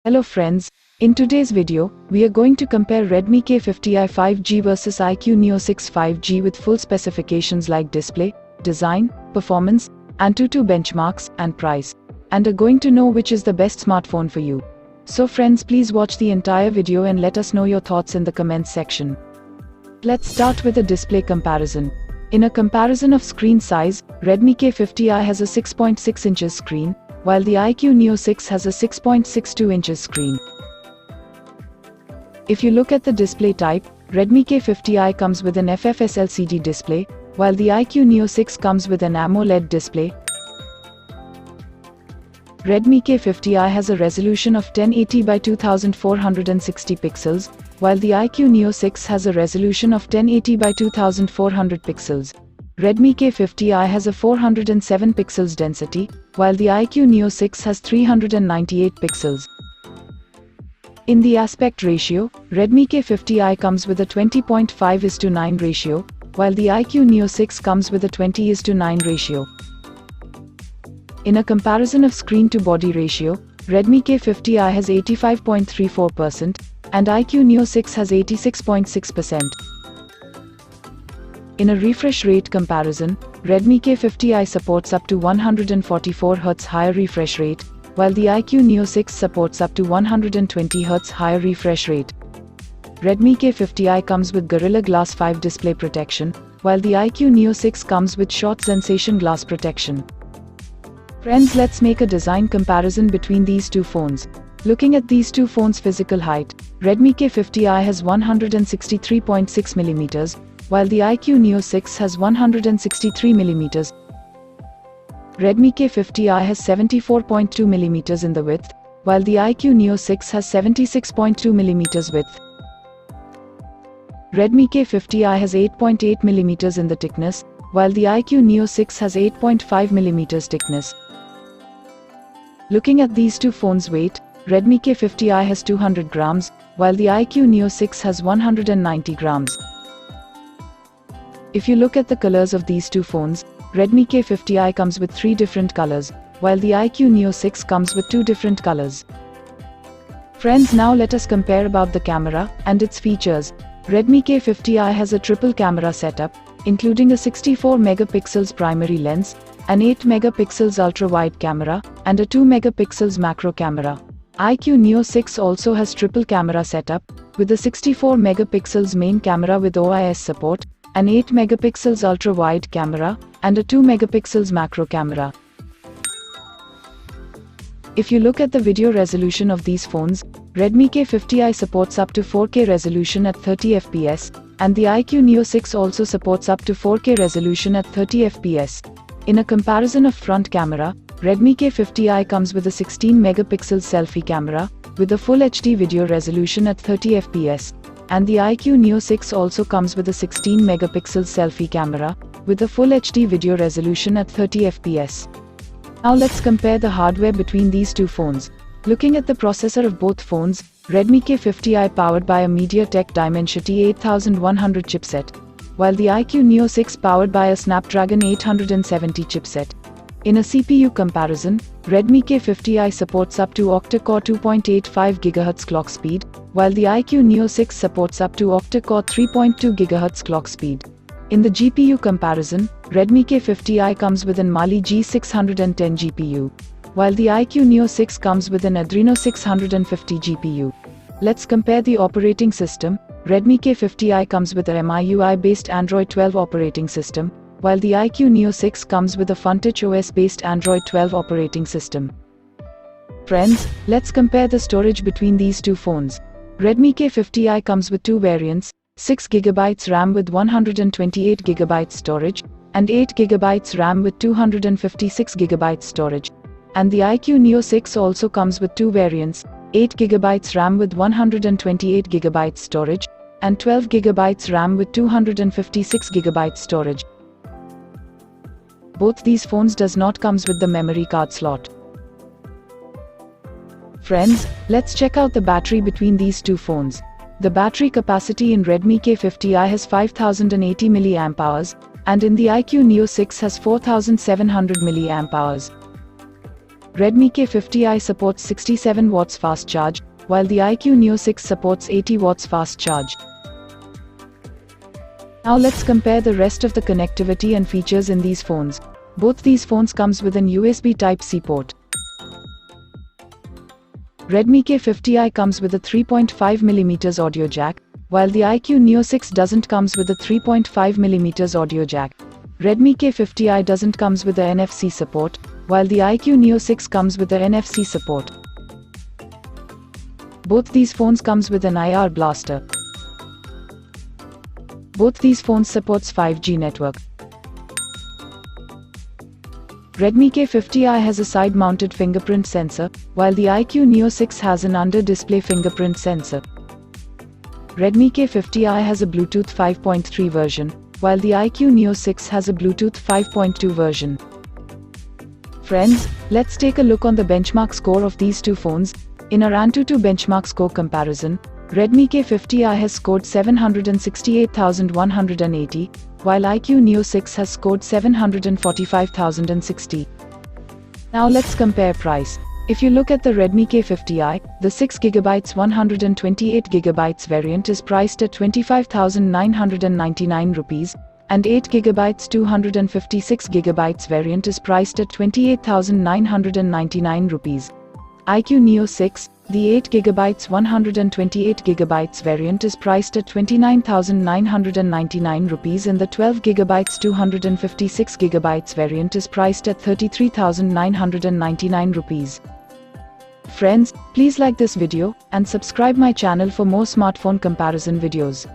Hello friends, in today's video, we are going to compare Redmi K50i 5G versus iQOO Neo 6 5G with full specifications like display, design, performance, Antutu benchmarks, and price, and are going to know which is the best smartphone for you. So friends, please watch the entire video and let us know your thoughts in the comments section. Let's start with a display comparison. In a comparison of screen size, Redmi K50i has a 6.6 inches screen, while the iQOO Neo 6 has a 6.62 inches screen. If you look at the display type, Redmi K50i comes with an FFS LCD display, while the iQOO Neo 6 comes with an Amoled display. Redmi K50i has a resolution of 1080 by 2460 pixels, while the iQOO Neo 6 has a resolution of 1080 by 2400 pixels. Redmi K50i has a 407 pixels density, while the iQOO Neo 6 has 398 pixels. In the aspect ratio, Redmi K50i comes with a 20.5:9 ratio, while the iQOO Neo 6 comes with a 20:9 ratio. In a comparison of screen-to-body ratio, Redmi K50i has 85.34% and iQOO Neo 6 has 86.6%. In a refresh rate comparison, Redmi K50i supports up to 144Hz higher refresh rate, while the iQOO Neo 6 supports up to 120Hz higher refresh rate. Redmi K50i comes with Gorilla Glass 5 display protection, while the iQOO Neo 6 comes with short sensation glass protection. Friends, let's make a design comparison between these two phones. Looking at these two phones' physical height, Redmi K50i has 163.6mm, while the iQOO Neo 6 has 163mm. Redmi K50i has 74.2mm in the width, while the iQOO Neo 6 has 76.2mm width. Redmi K50i has 8.8mm in the thickness, while the iQOO Neo 6 has 8.5mm thickness. Looking at these two phones' weight, Redmi K50i has 200 grams, while the iQOO Neo 6 has 190 grams. If you look at the colors of these two phones, Redmi K50i comes with 3 different colors, while the iQOO Neo 6 comes with 2 different colors. Friends, now let us compare about the camera and its features. Redmi K50i has a triple camera setup, including a 64 megapixels primary lens, an 8 megapixels ultra-wide camera, and a 2 megapixels macro camera. iQOO Neo 6 also has triple camera setup, with a 64 megapixels main camera with OIS support, an 8 megapixels ultra-wide camera, and a 2 megapixels macro camera. If you look at the video resolution of these phones, Redmi K50i supports up to 4K resolution at 30 fps, and the iQOO Neo 6 also supports up to 4K resolution at 30 fps. In a comparison of front camera, Redmi K50i comes with a 16 megapixel selfie camera, with a full HD video resolution at 30 fps. And the iQOO Neo 6 also comes with a 16 megapixel selfie camera, with a full HD video resolution at 30 fps. Now let's compare the hardware between these two phones. Looking at the processor of both phones, Redmi K50i powered by a MediaTek Dimensity 8100 chipset, while the iQOO Neo 6 powered by a Snapdragon 870 chipset. In a CPU comparison, Redmi K50i supports up to octa-core 2.85 GHz clock speed, while the iQOO Neo 6 supports up to octa-core 3.2 GHz clock speed. In the GPU comparison, Redmi K50i comes with an Mali G610 GPU, while the iQOO Neo 6 comes with an Adreno 650 GPU. Let's compare the operating system. Redmi K50i comes with a MIUI-based Android 12 operating system, while the iQOO Neo 6 comes with a Funtouch OS-based Android 12 operating system. Friends, let's compare the storage between these two phones. Redmi K50i comes with 2 variants, 6GB RAM with 128GB storage, and 8GB RAM with 256GB storage. And the iQOO Neo 6 also comes with 2 variants, 8GB RAM with 128GB storage, and 12GB RAM with 256GB storage. Both these phones does not comes with the memory card slot. Friends, let's check out the battery between these two phones. The battery capacity in Redmi K50i has 5080 mAh, and in the iQOO Neo 6 has 4700 mAh. Redmi K50i supports 67 watts fast charge, while the iQOO Neo 6 supports 80 watts fast charge. Now let's compare the rest of the connectivity and features in these phones. Both these phones comes with an USB Type-C port. Redmi K50i comes with a 3.5mm audio jack, while the iQOO Neo 6 doesn't comes with a 3.5mm audio jack. Redmi K50i doesn't comes with the NFC support, while the iQOO Neo 6 comes with the NFC support. Both these phones comes with an IR blaster. Both these phones supports 5G network. Redmi K50i has a side-mounted fingerprint sensor, while the iQOO Neo 6 has an under-display fingerprint sensor. Redmi K50i has a Bluetooth 5.3 version, while the iQOO Neo 6 has a Bluetooth 5.2 version. Friends, let's take a look on the benchmark score of these two phones. In our Antutu benchmark score comparison, Redmi K50i has scored 768,180, while iQOO Neo 6 has scored 745,060. Now let's compare price. If you look at the Redmi K50i, the 6GB 128GB variant is priced at 25,999 rupees, and 8GB 256GB variant is priced at 28,999 rupees. iQOO Neo 6, the 8GB 128GB variant is priced at 29,999 rupees and the 12GB 256GB variant is priced at 33,999 rupees. Friends, please like this video and subscribe my channel for more smartphone comparison videos.